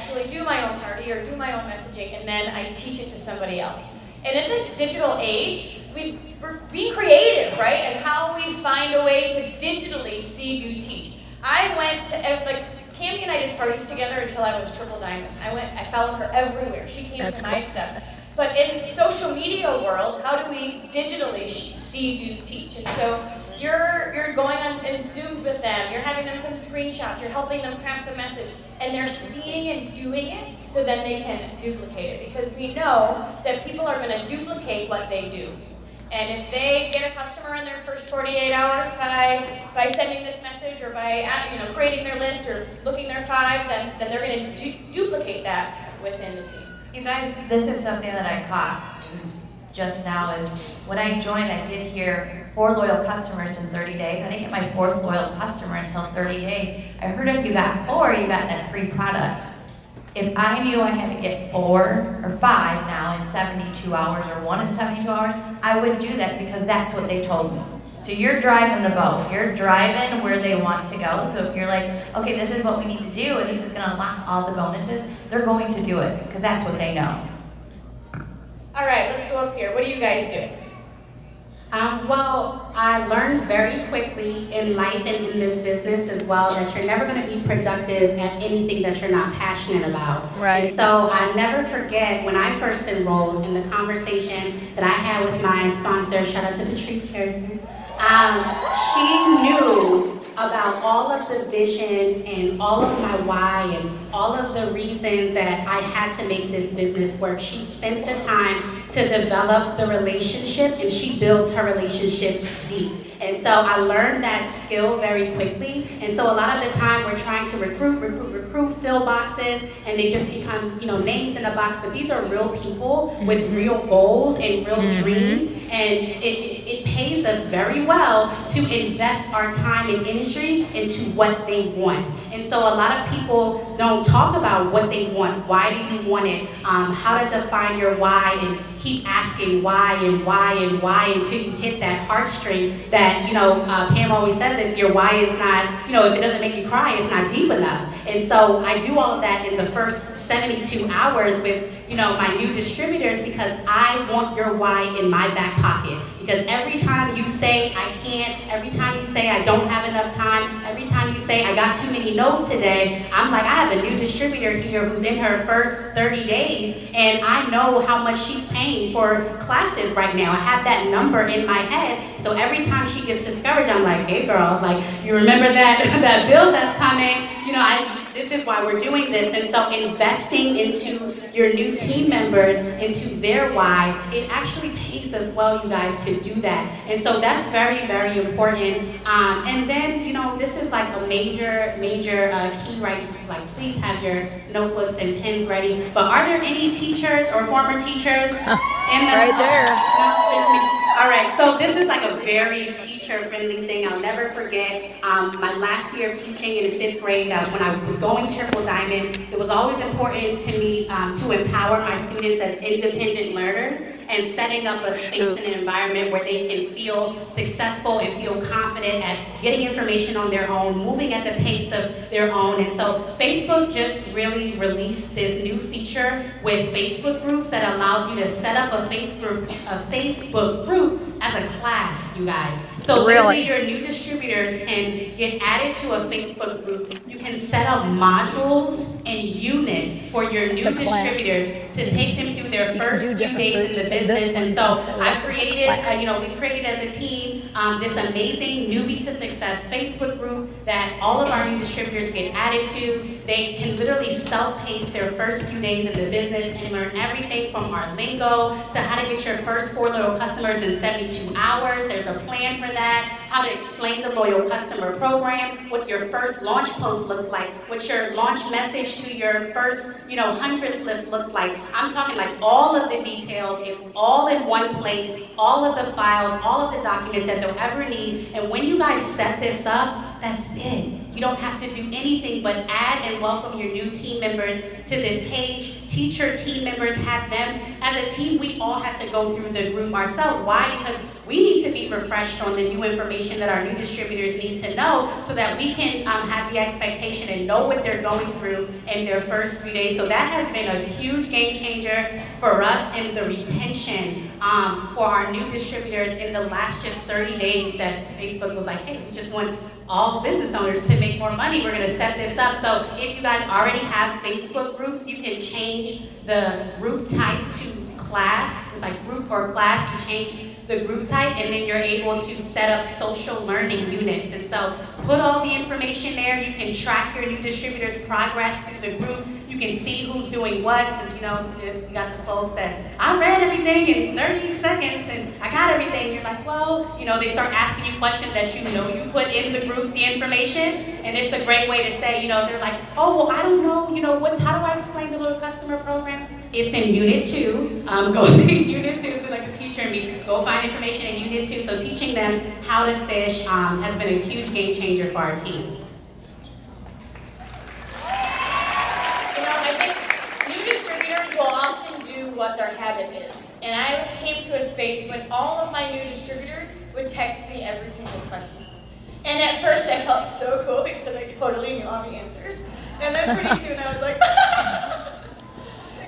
actually do my own party or do my own messaging, and then I teach it to somebody else. And in this digital age, we're being creative, right? And how we find a way to digitally see, do, teach. I went to, like, Cammie and I did parties together until I was triple diamond. I followed her everywhere. She came to my stuff. But in social media world, how do we digitally see, do, teach? And so you're going on in Zooms with them, you're having them send screenshots, you're helping them craft the message, and they're seeing and doing it so then they can duplicate it. Because we know that people are going to duplicate what they do. And if they get a customer in their first 48 hours by sending this message or by creating their list or looking their 5, then they're going to duplicate that within the team. You guys, this is something that I caught just now is when I joined, I did hear 4 loyal customers in 30 days. I didn't get my 4th loyal customer until 30 days. I heard if you got 4, you got that free product. If I knew I had to get 4 or 5 now in 72 hours or 1 in 72 hours, I would do that because that's what they told me. So you're driving the boat. You're driving where they want to go. So if you're like, okay, this is what we need to do and this is going to unlock all the bonuses, they're going to do it because that's what they know. All right, let's go up here. What are you guys doing? Well, I learned very quickly in life and in this business as well that you're never going to be productive at anything that you're not passionate about. Right. And so I never forget when I first enrolled in the conversation that I had with my sponsor, shout out to Patrice Harrison. She knew about all of the vision and all of my why and all of the reasons that I had to make this business work. She spent the time to develop the relationship, and she builds her relationships deep. And so I learned that skill very quickly. And so a lot of the time we're trying to recruit, fill boxes, and they just become, names in a box. But these are real people with real goals and real dreams. And it pays us very well to invest our time and energy into what they want. And so a lot of people don't talk about what they want. Why do you want it? How to define your why, and keep asking why and why and why until you hit that heartstring that, Pam always says that your why is not, if it doesn't make you cry, it's not deep enough. And so I do all of that in the first 72 hours with, my new distributors because I want your why in my back pocket. Because every time you say I can't, every time you say I don't have enough time, every time you say I got too many no's today, I'm like, I have a new distributor here who's in her first 30 days and I know how much she's paying for classes right now. I have that number in my head. So every time she gets discouraged, I'm like, hey girl, like you remember that bill that's coming? This is why we're doing this. And so investing into your new team members, into their why, it actually pays us well, you guys, to do that. And so that's very, very important. And then, this is like a major key, right? Like, please have your notebooks and pens ready. But are there any teachers or former teachers in the right there? All right, so this is like a very teacher-friendly thing. I'll never forget my last year of teaching in 5th grade when I was going triple diamond. It was always important to me to empower my students as independent learners and setting up a space and an environment where they can feel successful and feel confident at getting information on their own, moving at the pace of their own. And so Facebook just really released this new feature with Facebook groups that allows you to set up a Facebook group as a class, you guys. So really, your new distributors can get added to a Facebook group. You can set up modules and units for your new distributors to take them through their first few days in the business. And so I created, we created as a team this amazing Newbie to Success Facebook group that all of our new distributors get added to. They can literally self-pace their first few days in the business and learn everything from our lingo to how to get your first 4 loyal customers in 72 hours. There's a plan for that, how to explain the loyal customer program, what your first launch post looks like, what your launch message to your first, hundreds list looks like. I'm talking like all of the details. It's all in one place, all of the files, all of the documents that they'll ever need. And when you guys set this up, that's it. You don't have to do anything but add and welcome your new team members to this page. Teach your team members, have them. As a team, we all have to go through the group ourselves. Why? Because we need to be refreshed on the new information that our new distributors need to know so that we can have the expectation and know what they're going through in their first 3 days. So that has been a huge game changer for us in the retention for our new distributors in the last just 30 days that Facebook was like, hey, we just want all business owners to make more money. We're gonna set this up. So if you guys already have Facebook groups, you can change the group type to class. It's like group or class, you change the group type, and then you're able to set up social learning units. And so put all the information there. You can track your new distributor's progress through the group. You can see who's doing what, because you know, you got the folks that, I read everything in 30 seconds and I got everything. You're like, well, you know, they start asking you questions that you know you put in the group, the information, and it's a great way to say, you know, they're like, oh, well, I don't know, you know, how do I explain the little customer program? It's in Unit 2. Go see Unit 2, so like a teacher and me, go find information in Unit 2. So teaching them how to fish has been a huge game changer for our team. Will often do what their habit is. And I came to a space when all of my new distributors would text me every single question. And at first I felt so cool because I totally knew all the answers. And then pretty soon I was like,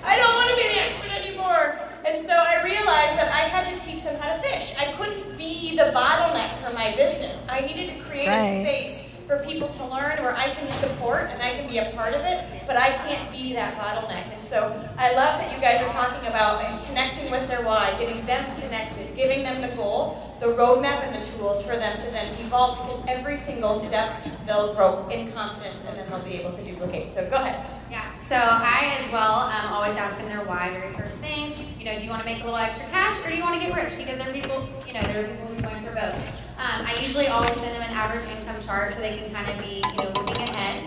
I don't want to be the expert anymore. And so I realized that I had to teach them how to fish. I couldn't be the bottleneck for my business. I needed to create a space for people to learn where I can support and I can be a part of it, but I can't be that bottleneck. And so I love that you guys are talking about connecting with their why, getting them connected, giving them the goal, the roadmap, and the tools for them to then evolve, because every single step they'll grow in confidence and then they'll be able to duplicate. So go ahead. Yeah, so I as well always ask them their why very first thing. You know, do you want to make a little extra cash or do you want to get rich? Because there are people, you know, there are people who are going for both. I usually always send them an average income chart so they can kind of be, you know, looking ahead.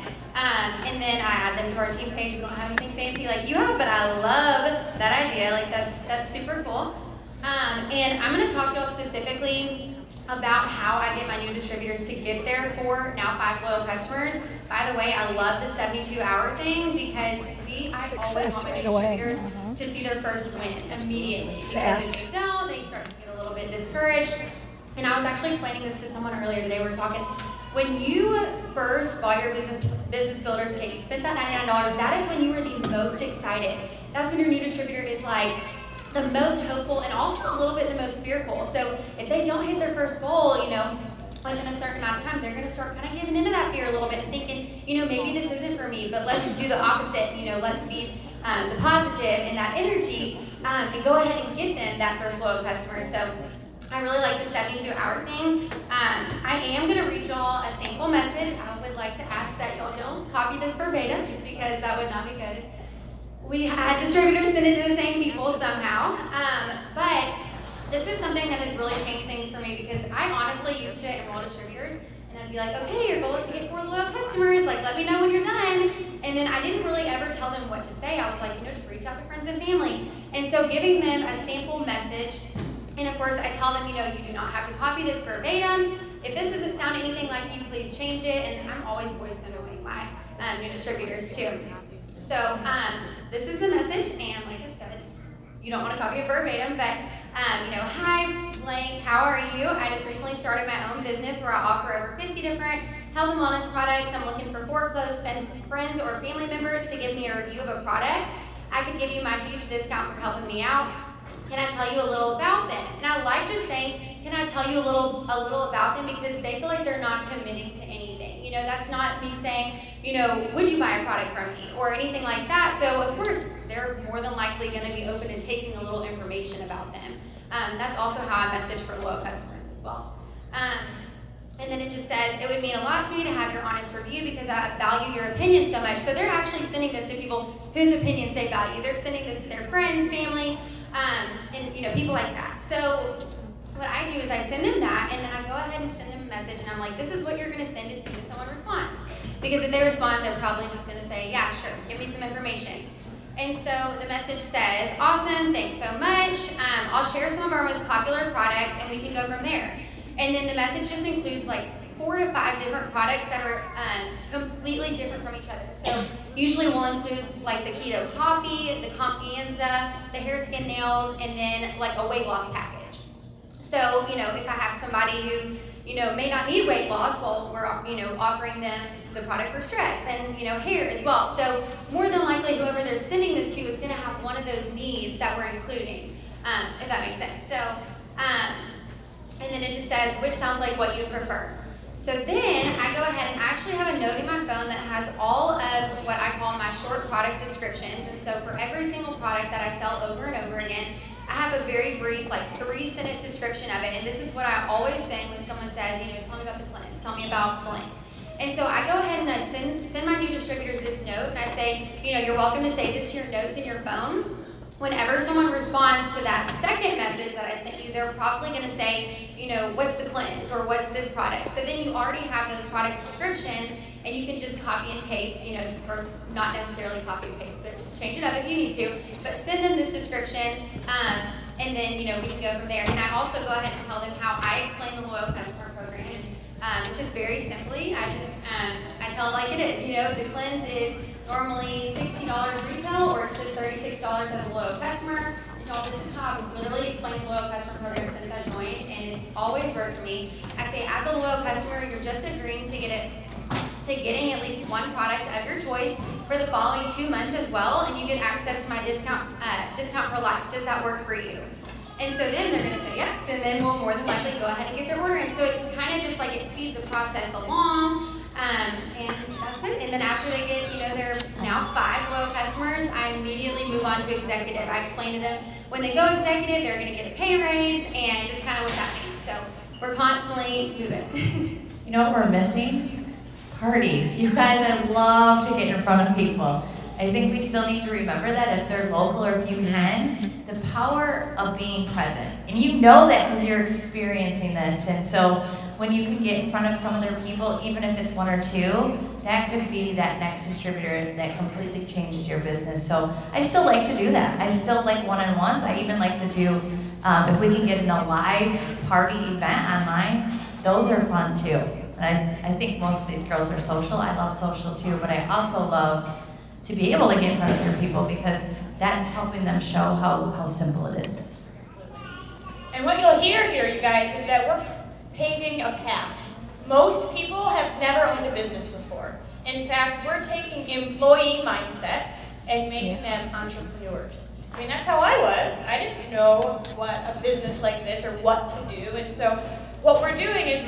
And then I add them to our team page. We don't have anything fancy like you have, but I love that idea. Like that's super cool. And I'm going to talk to y'all specifically about how I get my new distributors to get there for now 5 loyal customers. By the way, I love the 72-hour thing because I always want my new distributors to see their first win immediately. Because if they don't, they start to get a little bit discouraged. And I was actually explaining this to someone earlier today. We were talking, when you first bought your business builder's kit, you spent that $99, that is when you were the most excited. That's when your new distributor is like the most hopeful and also a little bit the most fearful. So if they don't hit their first goal, you know, within a certain amount of time, they're gonna start kind of giving into that fear a little bit and thinking, you know, maybe this isn't for me, but let's do the opposite. You know, let's be the positive and that energy and go ahead and get them that first loyal customer. So I really like the 72-hour thing. I am going to read y'all a sample message. I would like to ask that y'all don't copy this verbatim, just because that would not be good. We had distributors send it to the same people somehow. But this is something that has really changed things for me, because I honestly used to enroll distributors and I'd be like, okay, your goal is to get 4 loyal customers, like let me know when you're done. And then I didn't really ever tell them what to say. I was like, you know, just reach out to friends and family. And so giving them a sample message. And of course, I tell them, you know, you do not have to copy this verbatim. If this doesn't sound anything like you, please change it. And I'm always voice mimicking my new distributors too. So this is the message, and like I said, you don't want to copy it verbatim, but you know, hi blank, how are you? I just recently started my own business where I offer over 50 different health and wellness products. I'm looking for 4 close friends or family members to give me a review of a product. I could give you my huge discount for helping me out. Can I tell you a little about them? And I like just saying, can I tell you a little about them, because they feel like they're not committing to anything. You know, that's not me saying, you know, would you buy a product from me or anything like that. So of course, they're more than likely going to be open to taking a little information about them. That's also how I message for loyal customers as well. And then it just says, it would mean a lot to me to have your honest review because I value your opinion so much. So they're actually sending this to people whose opinions they value. They're sending this to their friends, family, and you know, people like that. So what I do is I send them that, and then I go ahead and send them a message, and I'm like, this is what you're going to send as soon as someone responds. Because if they respond, they're probably just going to say, yeah, sure, give me some information. And so the message says, awesome, thanks so much. I'll share some of our most popular products, and we can go from there. And then the message just includes like 4 to 5 different products that are completely different from each other. So usually we'll include like the keto coffee, the Confianza, the hair, skin, nails, and then like a weight loss package. So, you know, if I have somebody who, you know, may not need weight loss, well, we're, you know, offering them the product for stress and, you know, hair as well. So more than likely, whoever they're sending this to is going to have one of those needs that we're including, if that makes sense. So, and then it just says, which sounds like what you prefer. So then I go ahead and actually have a note in my phone that has all of what I call my short product descriptions. And so for every single product that I sell over and over again, I have a very brief, like 3-sentence description of it. And this is what I always send when someone says, you know, tell me about the cleanse, tell me about blank. And so I go ahead and I send my new distributors this note, and I say, you know, you're welcome to save this to your notes in your phone. Whenever someone responds to that second message that I sent you, they're probably going to say, you know, what's the cleanse or what's this product? So then you already have those product descriptions, and you can just copy and paste, you know, or not necessarily copy and paste, but change it up if you need to. But send them this description, and then, you know, we can go from there. And I also go ahead and tell them how I explain the Loyal Customer Program. It's just very simply, I tell it like it is. You know, the cleanse is normally $60 retail, or it's just $36 as a loyal customer. Y'all, this is how I've literally explained the Loyal Customer Program since I joined, and it's always worked for me. I say, as a loyal customer, you're just agreeing to getting at least one product of your choice for the following 2 months as well, and you get access to my discount for life. Does that work for you? And so then they're going to say yes, and then we'll more than likely go ahead and get their order. And so it's kind of just like it speeds the process along, and that's it. And then after they get, you know, they're now 5 loyal customers, I immediately move on to executive. I explain to them when they go executive, they're going to get a pay raise, and just kind of what that means. So we're constantly moving. You know what we're missing? Parties. You guys, I love to get in front of people. I think we still need to remember that if they're local or if you can, the power of being present. And you know that because you're experiencing this. And so when you can get in front of some other people, even if it's 1 or 2, that could be that next distributor that completely changes your business. So I still like to do that. I still like one-on-ones. I even like to do, if we can get in a live party event online, those are fun too. And I think most of these girls are social. I love social too, but I also love to be able to get in front of other people because that's helping them show how simple it is. And what you'll hear here, you guys, is that we're paving a path. Most people have never owned a business before. In fact, we're taking employee mindset and making them entrepreneurs. I mean, that's how I was. I didn't know what a business like this or what to do. And so what we're doing is,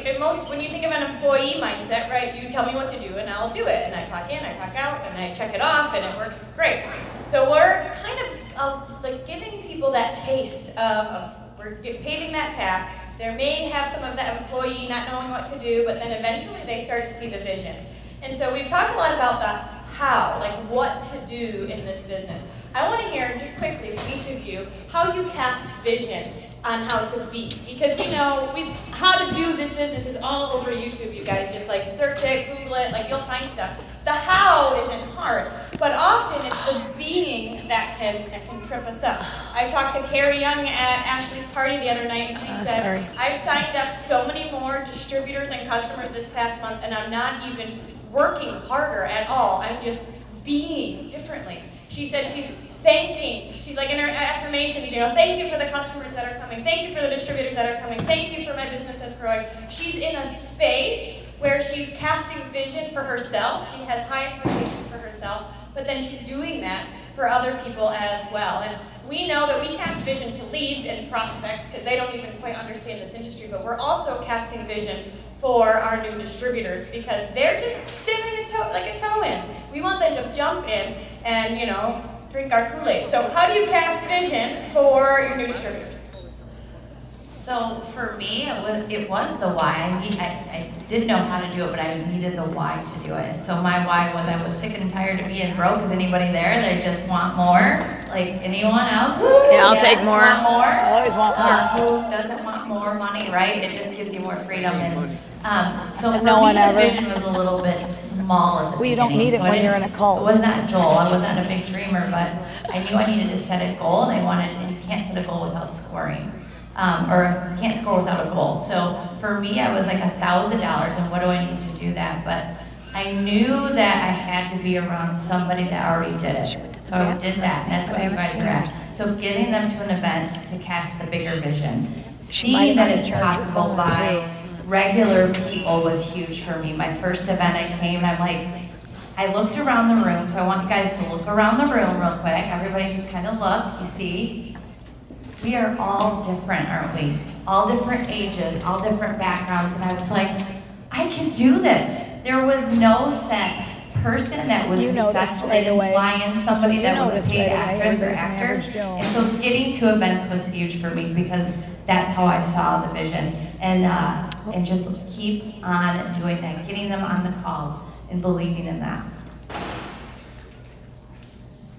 when you think of an employee mindset, right, you tell me what to do and I'll do it. And I clock in, I clock out, and I check it off, and it works great. So we're kind of like giving people that taste of we're paving that path. There may have some of that employee not knowing what to do, but then eventually they start to see the vision. And so we've talked a lot about the how, like what to do in this business. I want to hear just quickly from each of you how you cast vision on how to be, because we know how to do this business is all over YouTube, you guys. Just like search it, Google it, like you'll find stuff. The how isn't hard, but often it's the being that can trip us up. I talked to Carrie Young at Ashley's party the other night, and she said, I've signed up so many more distributors and customers this past month, and I'm not even working harder at all. I'm just being differently. She said she's thanking. She's like in her affirmations, you know, thank you for the customers that are coming. Thank you for the distributors that are coming. Thank you for my business that's growing. She's in a space where she's casting vision for herself. She has high expectations for herself, but then she's doing that for other people as well. And we know that we cast vision to leads and prospects because they don't even quite understand this industry, but we're also casting vision for our new distributors because they're just dipping like a toe in. We want them to jump in and, you know, drink our Kool-Aid. So how do you cast vision for your new distributors? So for me, it was the why. I didn't know how to do it, but I needed the why to do it. And so my why was I was sick and tired of being broke. Is anybody there? They just want more. Like anyone else? Yeah, I'll take more. Want more. I always want more. Who doesn't want more money, right? It just gives you more freedom. And so for no me, one the ever. vision was a little bit small at the Well, you don't beginning. need it So when you're in a cult. I was not Joel. I wasn't a big dreamer, but I knew I needed to set a goal, and I wanted. And you can't set a goal without scoring. or can't score without a goal. So for me, I was like $1,000, and what do I need to do that? But I knew that I had to be around somebody that already did it. So I did that, and that's what you guys are at. So getting them to an event to cast the bigger vision. Seeing that it's possible by regular people was huge for me. My first event I came, and I'm like, I looked around the room, so I want you guys to look around the room real quick. Everybody just kind of look, you see? We are all different, aren't we? All different ages, all different backgrounds, and I was like, I can do this. There was no set person that was successful. They didn't fly in somebody that was a paid actress or actor. And so getting to events was huge for me because that's how I saw the vision. And just keep on doing that, getting them on the calls and believing in that.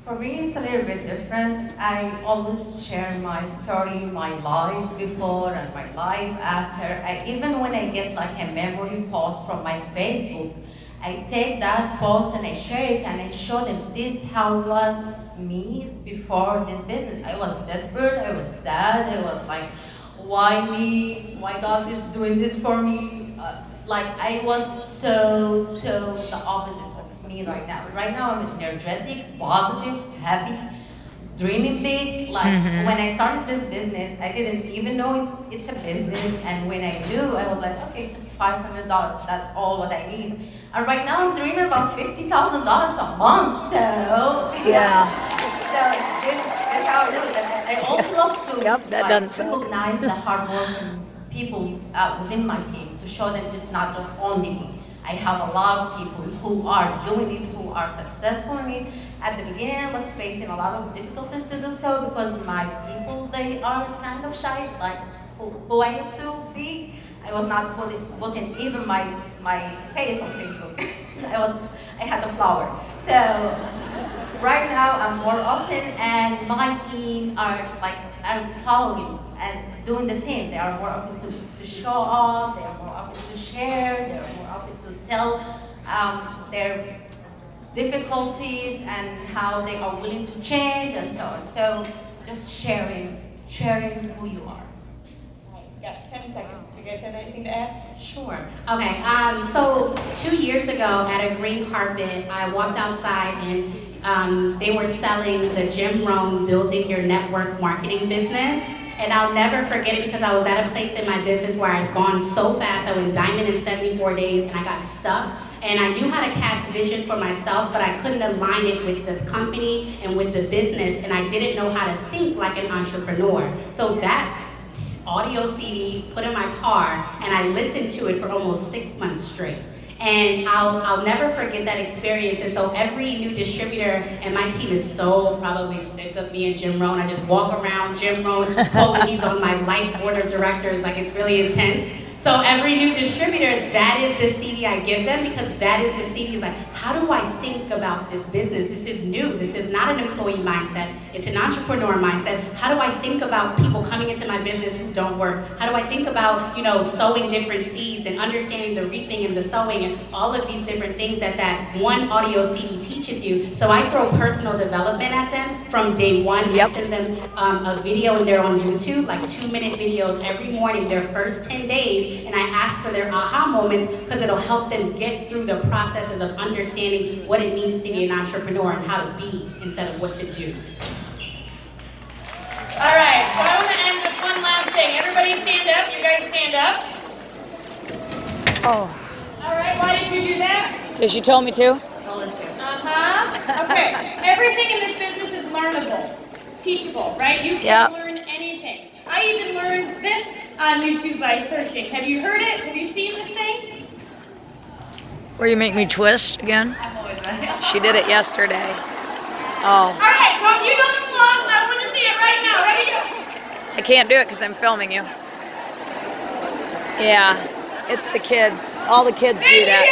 For me, it's a little bit different. I always share my story, my life before and my life after. Even when I get like a memory post from my Facebook, I take that post and I share it and I show them this how it was me before this business. I was desperate, I was sad, I was like, why me? Why God is doing this for me? Like I was so the opposite of me right now. Right now I'm energetic, positive, happy, dreaming big. Like when I started this business, I didn't even know it's a business. And when I knew, I was like, okay, just $500. That's all what I need. And right now I'm dreaming about $50,000 a month. So yeah. So this is how it is. I also love to recognize the hard working people within my team to show them it's not just only me. I have a lot of people who are doing it, who are successful in it. At the beginning, I was facing a lot of difficulties to do so because my people, they are kind of shy, like who I used to be. I was not putting even my face on Facebook. I had the flower. So right now, I'm more open, and my team are following and doing the same. They are more open to show off. They are more open to share. They are more open to tell their difficulties and how they are willing to change and so on. So just sharing who you are. Got 10 seconds. Do you guys have anything to add? Sure. Okay. So 2 years ago at a green carpet, I walked outside and they were selling the Jim Rohn Building Your Network Marketing Business. And I'll never forget it because I was at a place in my business where I'd gone so fast. I went diamond in 74 days and I got stuck. And I knew how to cast vision for myself, but I couldn't align it with the company and with the business. And I didn't know how to think like an entrepreneur. So that audio CD put in my car, and I listened to it for almost 6 months straight. And I'll never forget that experience. And so every new distributor, and my team is so probably sick of me and Jim Rohn. I just walk around Jim Rohn, he's on my life board of directors, like it's really intense. So every new distributor, that is the CD I give them because that is the CD. It's like, how do I think about this business? This is new. This is not an employee mindset. It's an entrepreneur mindset. How do I think about people coming into my business who don't work? How do I think about, sowing different seeds and understanding the reaping and the sowing and all of these different things that one audio CD teaches you. So I throw personal development at them from day one. I send them a video and they're on YouTube, like 2-minute videos every morning, their first 10 days. And I ask for their aha moments because it'll help them get through the processes of understanding what it means to be an entrepreneur and how to be instead of what to do. All right, so I want to end with one last thing. Everybody stand up. You guys stand up. Oh. All right, why did you do that? Because she told me to. Okay, everything in this business is learnable, teachable, right? You can learn anything. I even learned this on YouTube by searching. Have you heard it? Have you seen this thing? Where you make me twist again? She did it yesterday. Oh. All right, so if you know the floss, I want to see it right now. Ready, go. I can't do it because I'm filming you. Yeah, it's the kids. All the kids do that.